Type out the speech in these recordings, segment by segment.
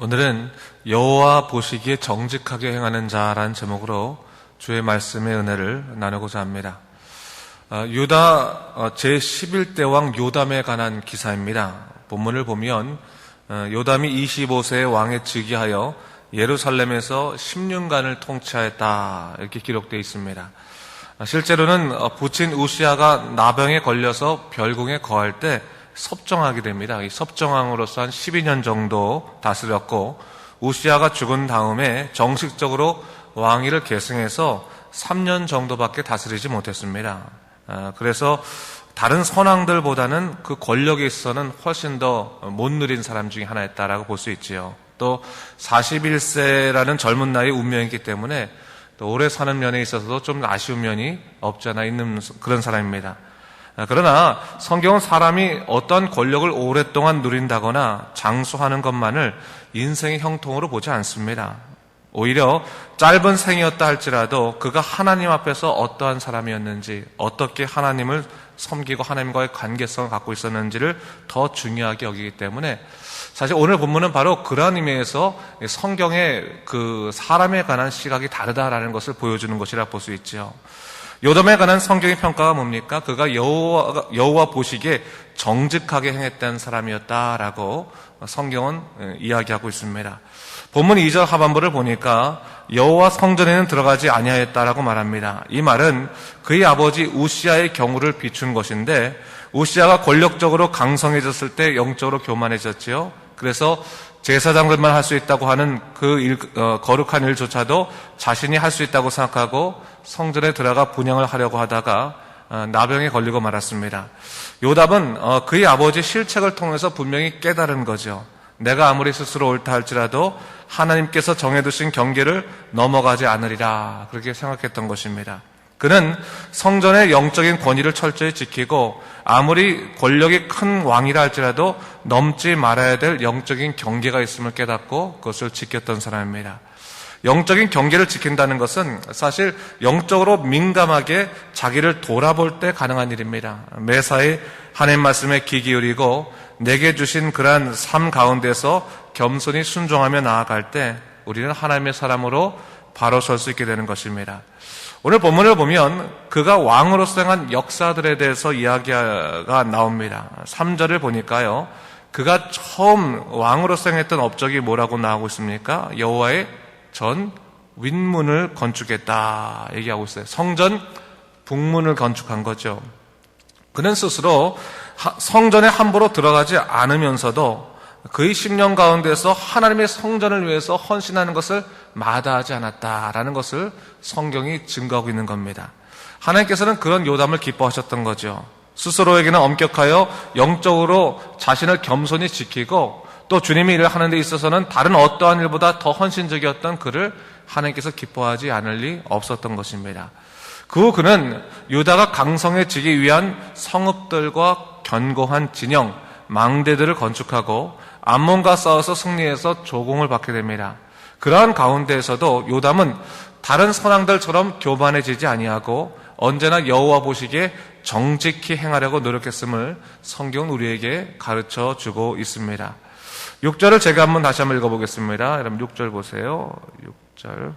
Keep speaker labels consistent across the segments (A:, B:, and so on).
A: 오늘은 여호와 보시기에 정직하게 행하는 자라는 제목으로 주의 말씀의 은혜를 나누고자 합니다. 유다 제11대 왕 요담에 관한 기사입니다. 본문을 보면 요담이 25세의 왕에 즉위하여 예루살렘에서 10년간을 통치하였다 이렇게 기록되어 있습니다. 실제로는 부친 우시아가 나병에 걸려서 별궁에 거할 때 섭정하게 됩니다. 이 섭정왕으로서 한 12년 정도 다스렸고, 우시아가 죽은 다음에 정식적으로 왕위를 계승해서 3년 정도밖에 다스리지 못했습니다. 그래서 다른 선왕들보다는 그 권력에 있어서는 훨씬 더 못 누린 사람 중에 하나였다라고 볼 수 있지요. 또 41세라는 젊은 나이의 운명이기 때문에 또 오래 사는 면에 있어서도 좀 아쉬운 면이 없지 않아 있는 그런 사람입니다. 그러나 성경은 사람이 어떤 권력을 오랫동안 누린다거나 장수하는 것만을 인생의 형통으로 보지 않습니다. 오히려 짧은 생이었다 할지라도 그가 하나님 앞에서 어떠한 사람이었는지, 어떻게 하나님을 섬기고 하나님과의 관계성을 갖고 있었는지를 더 중요하게 여기기 때문에 사실 오늘 본문은 바로 그러한 의미에서 성경의 그 사람에 관한 시각이 다르다라는 것을 보여주는 것이라 볼 수 있죠. 요담에 관한 성경의 평가가 뭡니까? 그가 여호와 보시기에 정직하게 행했던 사람이었다라고 성경은 이야기하고 있습니다. 본문 2절 하반부를 보니까 여호와 성전에는 들어가지 아니하였다라고 말합니다. 이 말은 그의 아버지 우시아의 경우를 비춘 것인데, 우시아가 권력적으로 강성해졌을 때 영적으로 교만해졌지요. 그래서 제사장들만 할 수 있다고 하는 거룩한 일조차도 자신이 할 수 있다고 생각하고 성전에 들어가 분향을 하려고 하다가 나병에 걸리고 말았습니다. 요담은 그의 아버지 실책을 통해서 분명히 깨달은 거죠. 내가 아무리 스스로 옳다 할지라도 하나님께서 정해두신 경계를 넘어가지 않으리라, 그렇게 생각했던 것입니다. 그는 성전의 영적인 권위를 철저히 지키고 아무리 권력이 큰 왕이라 할지라도 넘지 말아야 될 영적인 경계가 있음을 깨닫고 그것을 지켰던 사람입니다. 영적인 경계를 지킨다는 것은 사실 영적으로 민감하게 자기를 돌아볼 때 가능한 일입니다. 매사에 하나님 말씀에 귀 기울이고 내게 주신 그러한 삶 가운데서 겸손히 순종하며 나아갈 때 우리는 하나님의 사람으로 바로 설 수 있게 되는 것입니다. 오늘 본문을 보면 그가 왕으로서 행한 역사들에 대해서 이야기가 나옵니다. 3절을 보니까요, 그가 처음 왕으로서 행했던 업적이 뭐라고 나오고 있습니까? 여호와의 전 윗문을 건축했다 얘기하고 있어요. 성전 북문을 건축한 거죠. 그는 스스로 성전에 함부로 들어가지 않으면서도 그의 10년 가운데서 하나님의 성전을 위해서 헌신하는 것을 마다하지 않았다라는 것을 성경이 증거하고 있는 겁니다. 하나님께서는 그런 요담을 기뻐하셨던 거죠. 스스로에게는 엄격하여 영적으로 자신을 겸손히 지키고 또 주님의 일을 하는 데 있어서는 다른 어떠한 일보다 더 헌신적이었던 그를 하나님께서 기뻐하지 않을 리 없었던 것입니다. 그 후 그는 유다가 강성해지기 위한 성읍들과 견고한 진영, 망대들을 건축하고 암몬과 싸워서 승리해서 조공을 받게 됩니다. 그러한 가운데에서도 요담은 다른 선왕들처럼 교만해지지 아니하고 언제나 여호와 보시기에 정직히 행하려고 노력했음을 성경은 우리에게 가르쳐주고 있습니다. 6절을 제가 한번 다시 한번 읽어보겠습니다. 여러분 6절 보세요. 6절.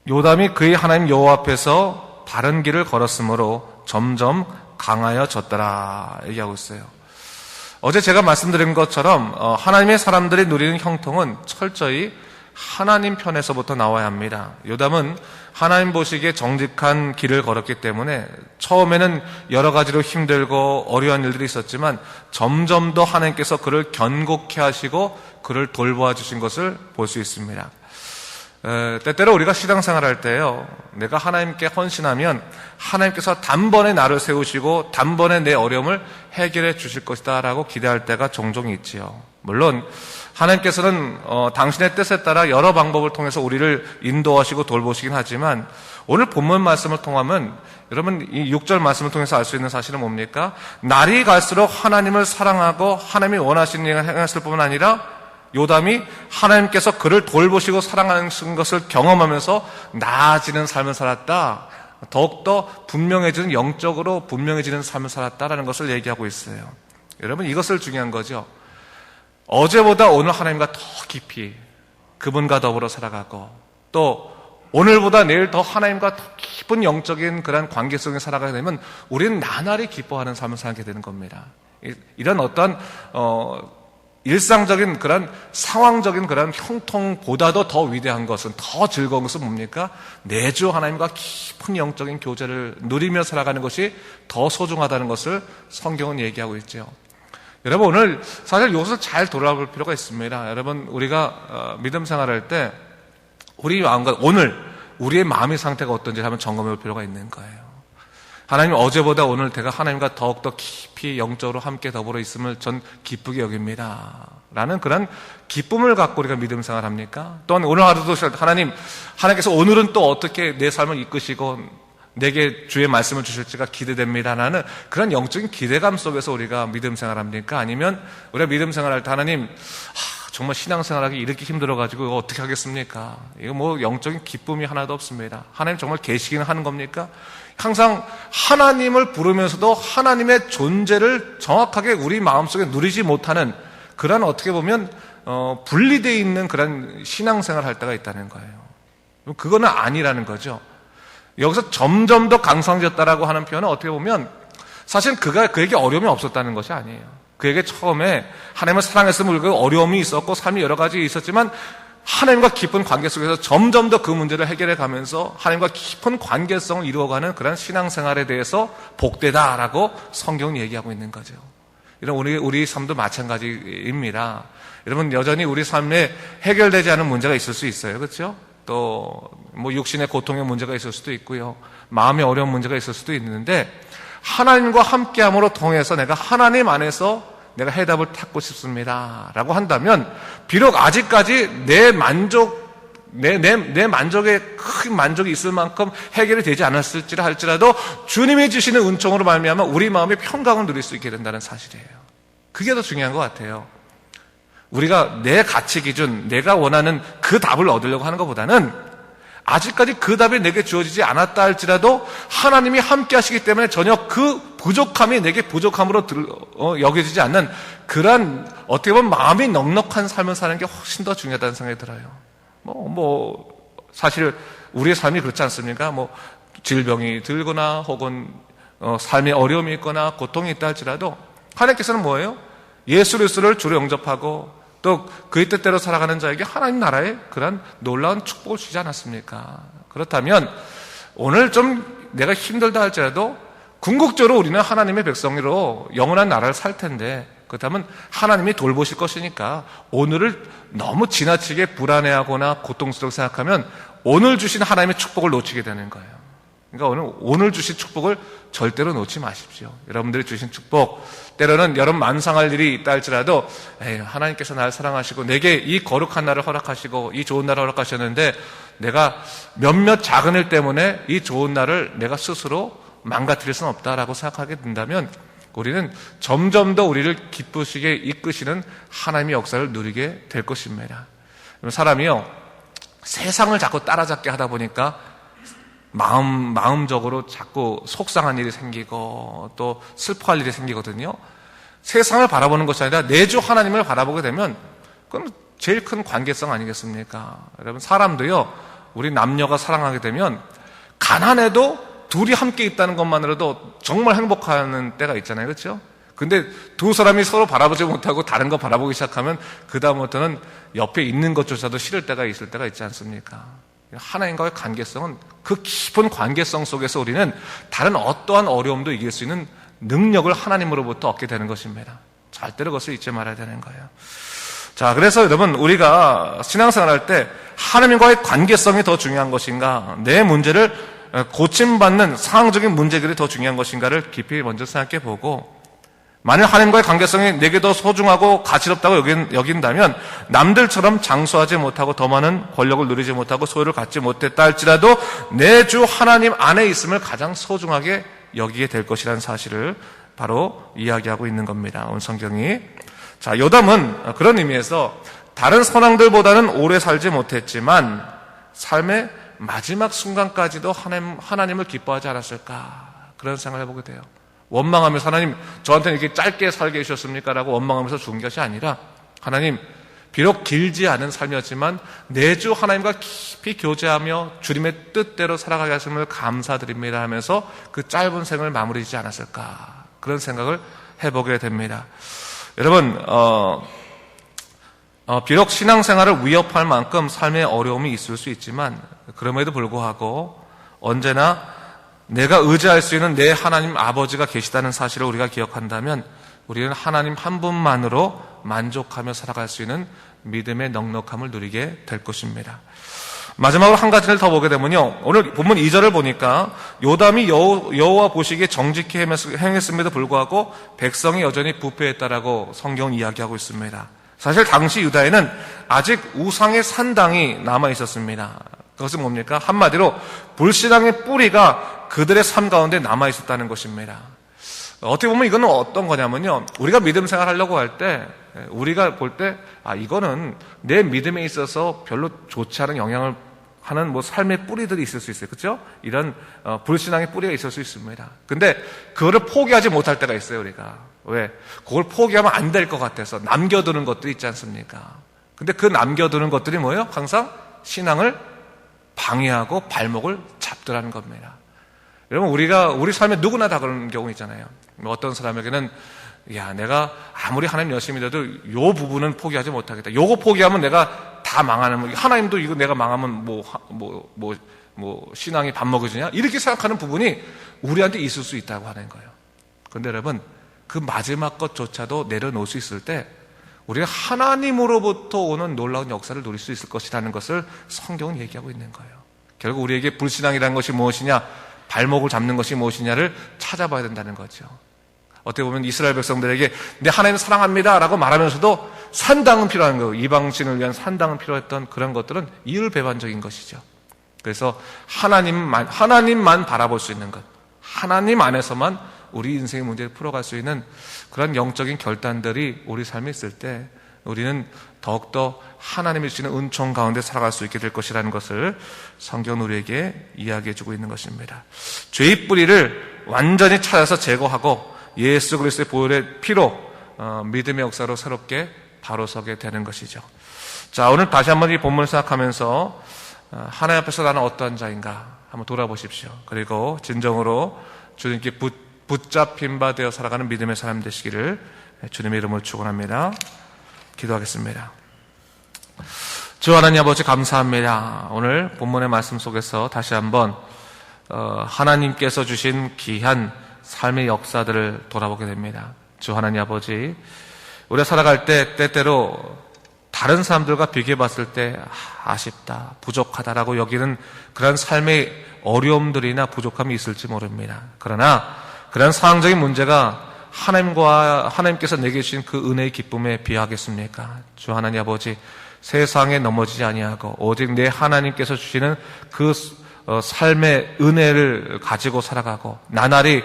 A: 요담이 그의 하나님 여호와 앞에서 바른 길을 걸었으므로 점점 강하여졌더라 얘기하고 있어요. 어제 제가 말씀드린 것처럼 하나님의 사람들이 누리는 형통은 철저히 하나님 편에서부터 나와야 합니다. 요담은 하나님 보시기에 정직한 길을 걸었기 때문에 처음에는 여러 가지로 힘들고 어려운 일들이 있었지만 점점 더 하나님께서 그를 견고케 하시고 그를 돌보아 주신 것을 볼 수 있습니다. 때때로 우리가 신앙생활할 때요, 내가 하나님께 헌신하면 하나님께서 단번에 나를 세우시고 단번에 내 어려움을 해결해 주실 것이다 라고 기대할 때가 종종 있지요. 물론 하나님께서는 당신의 뜻에 따라 여러 방법을 통해서 우리를 인도하시고 돌보시긴 하지만 오늘 본문 말씀을 통하면 여러분 이 6절 말씀을 통해서 알 수 있는 사실은 뭡니까? 날이 갈수록 하나님을 사랑하고 하나님이 원하시는 일을 행했을 뿐만 아니라 요담이 하나님께서 그를 돌보시고 사랑하는 것을 경험하면서 나아지는 삶을 살았다. 더욱더 분명해지는, 영적으로 분명해지는 삶을 살았다라는 것을 얘기하고 있어요. 여러분, 이것을 중요한 거죠. 어제보다 오늘 하나님과 더 깊이 그분과 더불어 살아가고, 또 오늘보다 내일 더 하나님과 더 깊은 영적인 그런 관계성에 살아가게 되면 우리는 나날이 기뻐하는 삶을 살게 되는 겁니다. 이런 어떤 일상적인 그런 상황적인 그런 형통보다도 더 위대한 것은, 더 즐거운 것은 뭡니까? 내주 하나님과 깊은 영적인 교제를 누리며 살아가는 것이 더 소중하다는 것을 성경은 얘기하고 있죠. 여러분, 오늘 사실 이것을 잘 돌아볼 필요가 있습니다. 여러분, 우리가 믿음 생활할 때 우리 마음과 오늘 우리의 마음의 상태가 어떤지 한번 점검해 볼 필요가 있는 거예요. 하나님, 어제보다 오늘 내가 하나님과 더욱더 깊이 영적으로 함께 더불어 있음을 전 기쁘게 여깁니다 라는 그런 기쁨을 갖고 우리가 믿음 생활합니까? 또한 오늘 하루도 하나님께서 오늘은 또 어떻게 내 삶을 이끄시고 내게 주의 말씀을 주실지가 기대됩니다 라는 그런 영적인 기대감 속에서 우리가 믿음 생활합니까? 아니면 우리가 믿음 생활할 때 하나님, 정말 신앙생활하기 이렇게 힘들어가지고 이거 어떻게 하겠습니까? 이거 뭐 영적인 기쁨이 하나도 없습니다. 하나님 정말 계시기는 하는 겁니까? 항상 하나님을 부르면서도 하나님의 존재를 정확하게 우리 마음속에 누리지 못하는 그런, 어떻게 보면 분리되어 있는 그런 신앙생활을 할 때가 있다는 거예요. 그거는 아니라는 거죠. 여기서 점점 더 강성해졌다라고 하는 표현은 어떻게 보면 사실 그에게 어려움이 없었다는 것이 아니에요. 그에게 처음에 하나님을 사랑했으면 어려움이 있었고 삶이 여러 가지 있었지만 하나님과 깊은 관계 속에서 점점 더 그 문제를 해결해 가면서 하나님과 깊은 관계성을 이루어가는 그런 신앙생활에 대해서 복되다라고 성경은 얘기하고 있는 거죠. 이런 우리 삶도 마찬가지입니다. 여러분, 여전히 우리 삶에 해결되지 않은 문제가 있을 수 있어요. 그렇죠? 또 뭐 육신의 고통의 문제가 있을 수도 있고요. 마음의 어려운 문제가 있을 수도 있는데, 하나님과 함께함으로 통해서 내가 하나님 안에서 내가 해답을 찾고 싶습니다 라고 한다면, 비록 아직까지 내 만족에 큰 만족이 있을 만큼 해결이 되지 않았을지라 할지라도 주님이 주시는 은총으로 말미암아 우리 마음의 평강을 누릴 수 있게 된다는 사실이에요. 그게 더 중요한 것 같아요. 우리가 내 가치 기준, 내가 원하는 그 답을 얻으려고 하는 것보다는 아직까지 그 답이 내게 주어지지 않았다 할지라도 하나님이 함께 하시기 때문에 전혀 그 부족함이 내게 부족함으로 여겨지지 않는 그런, 어떻게 보면 마음이 넉넉한 삶을 사는 게 훨씬 더 중요하다는 생각이 들어요. 사실 우리의 삶이 그렇지 않습니까? 질병이 들거나 혹은 삶에 어려움이 있거나 고통이 있다 할지라도 하나님께서는 뭐예요? 예수 그리스도를 주로 영접하고 또 그의 뜻대로 살아가는 자에게 하나님 나라의 그런 놀라운 축복을 주지 않았습니까? 그렇다면 오늘 좀 내가 힘들다 할지라도 궁극적으로 우리는 하나님의 백성으로 영원한 나라를 살 텐데, 그렇다면 하나님이 돌보실 것이니까 오늘을 너무 지나치게 불안해하거나 고통스럽게 생각하면 오늘 주신 하나님의 축복을 놓치게 되는 거예요. 그러니까 오늘 주신 축복을 절대로 놓지 마십시오. 여러분들이 주신 축복, 때로는 여러분 만상할 일이 있다 할지라도 하나님께서 나를 사랑하시고 내게 이 거룩한 날을 허락하시고 이 좋은 날을 허락하셨는데 내가 몇몇 작은 일 때문에 이 좋은 날을 내가 스스로 망가뜨릴 수는 없다라고 생각하게 된다면 우리는 점점 더 우리를 기쁘시게 이끄시는 하나님의 역사를 누리게 될 것입니다. 사람이요, 세상을 자꾸 따라잡게 하다 보니까 마음적으로 자꾸 속상한 일이 생기고 또 슬퍼할 일이 생기거든요. 세상을 바라보는 것이 아니라 내주 하나님을 바라보게 되면 그건 제일 큰 관계성 아니겠습니까? 여러분, 사람도요, 우리 남녀가 사랑하게 되면 가난해도 둘이 함께 있다는 것만으로도 정말 행복하는 때가 있잖아요. 그렇죠? 근데 두 사람이 서로 바라보지 못하고 다른 거 바라보기 시작하면 그다음부터는 옆에 있는 것조차도 싫을 때가 있을 때가 있지 않습니까? 하나님과의 관계성은, 그 깊은 관계성 속에서 우리는 다른 어떠한 어려움도 이길 수 있는 능력을 하나님으로부터 얻게 되는 것입니다. 절대로 그것을 잊지 말아야 되는 거예요. 자, 그래서 여러분, 우리가 신앙생활할 때 하나님과의 관계성이 더 중요한 것인가, 내 문제를 고침받는 상황적인 문제들이 더 중요한 것인가를 깊이 먼저 생각해 보고, 만약 하나님과의 관계성이 내게 더 소중하고 가치롭다고 여긴다면 남들처럼 장수하지 못하고 더 많은 권력을 누리지 못하고 소유를 갖지 못했다 할지라도 내 주 하나님 안에 있음을 가장 소중하게 여기게 될 것이라는 사실을 바로 이야기하고 있는 겁니다. 오늘 성경이. 자, 요담은 그런 의미에서 다른 선왕들보다는 오래 살지 못했지만 삶의 마지막 순간까지도 하나님을 기뻐하지 않았을까, 그런 생각을 해보게 돼요. 원망하면서 하나님 저한테는 이렇게 짧게 살게 해주셨습니까? 라고 원망하면서 죽은 것이 아니라 하나님 비록 길지 않은 삶이었지만 매주 하나님과 깊이 교제하며 주님의 뜻대로 살아가게 하심을 감사드립니다 하면서 그 짧은 생을 마무리하지 않았을까 그런 생각을 해보게 됩니다. 여러분 비록 신앙생활을 위협할 만큼 삶의 어려움이 있을 수 있지만 그럼에도 불구하고 언제나 내가 의지할 수 있는 내 하나님 아버지가 계시다는 사실을 우리가 기억한다면 우리는 하나님 한 분만으로 만족하며 살아갈 수 있는 믿음의 넉넉함을 누리게 될 것입니다. 마지막으로 한 가지를 더 보게 되면요, 오늘 본문 2절을 보니까 요담이 여호와 보시기에 정직히 행했음에도 불구하고 백성이 여전히 부패했다라고 성경은 이야기하고 있습니다. 사실 당시 유다에는 아직 우상의 산당이 남아 있었습니다. 그것은 뭡니까? 한마디로 불신앙의 뿌리가 그들의 삶 가운데 남아 있었다는 것입니다. 어떻게 보면 이거는 어떤 거냐면요, 우리가 믿음 생활 하려고 할 때 우리가 볼 때 이거는 내 믿음에 있어서 별로 좋지 않은 영향을 하는 삶의 뿌리들이 있을 수 있어요. 그렇죠? 이런 불신앙의 뿌리가 있을 수 있습니다. 근데 그거를 포기하지 못할 때가 있어요, 우리가. 왜? 그걸 포기하면 안 될 것 같아서 남겨두는 것들이 있지 않습니까? 근데 그 남겨두는 것들이 뭐예요? 항상 신앙을 방해하고 발목을 잡더라는 겁니다. 여러분, 우리 삶에 누구나 다 그런 경우 있잖아요. 어떤 사람에게는 내가 아무리 하나님 열심히 해도 요 부분은 포기하지 못하겠다. 요거 포기하면 내가 다 망하는, 하나님도 이거 내가 망하면 신앙이 밥 먹여주냐? 이렇게 생각하는 부분이 우리한테 있을 수 있다고 하는 거예요. 그런데 여러분, 그 마지막 것조차도 내려놓을 수 있을 때 우리가 하나님으로부터 오는 놀라운 역사를 누릴 수 있을 것이라는 것을 성경은 얘기하고 있는 거예요. 결국 우리에게 불신앙이라는 것이 무엇이냐, 발목을 잡는 것이 무엇이냐를 찾아봐야 된다는 거죠. 어떻게 보면 이스라엘 백성들에게 내 하나님 사랑합니다 라고 말하면서도 산당은 필요한 거예요. 이방신을 위한 산당은 필요했던 그런 것들은 이율배반적인 것이죠. 그래서 하나님만 바라볼 수 있는 것, 하나님 안에서만 우리 인생의 문제를 풀어갈 수 있는 그런 영적인 결단들이 우리 삶에 있을 때 우리는 더욱더 하나님이 주시는 은총 가운데 살아갈 수 있게 될 것이라는 것을 성경은 우리에게 이야기해 주고 있는 것입니다. 죄의 뿌리를 완전히 찾아서 제거하고 예수 그리스도의 보혈의 피로 믿음의 역사로 새롭게 바로 서게 되는 것이죠. 자, 오늘 다시 한번 이 본문을 생각하면서 하나님 앞에서 나는 어떠한 자인가 한번 돌아보십시오. 그리고 진정으로 주님께 붙잡힌 바 되어 살아가는 믿음의 사람 되시기를 주님의 이름으로 축원합니다. 기도하겠습니다. 주 하나님 아버지 감사합니다. 오늘 본문의 말씀 속에서 다시 한번 하나님께서 주신 귀한 삶의 역사들을 돌아보게 됩니다. 주 하나님 아버지, 우리가 살아갈 때 때때로 다른 사람들과 비교해 봤을 때 아쉽다, 부족하다라고 여기는 그런 삶의 어려움들이나 부족함이 있을지 모릅니다. 그러나 그런 상황적인 문제가 하나님께서 내게 주신 그 은혜의 기쁨에 비하겠습니까? 주 하나님 아버지, 세상에 넘어지지 아니하고 오직 내 하나님께서 주시는 그 삶의 은혜를 가지고 살아가고 나날이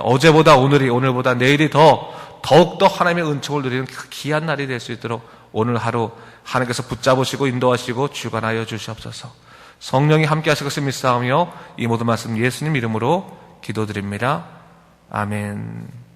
A: 어제보다 오늘보다 내일이 더욱더 하나님의 은총을 누리는 귀한 날이 될 수 있도록 오늘 하루 하나님께서 붙잡으시고 인도하시고 주관하여 주시옵소서. 성령이 함께 하실 것을 믿사오며 이 모든 말씀 예수님 이름으로 기도드립니다. 아멘.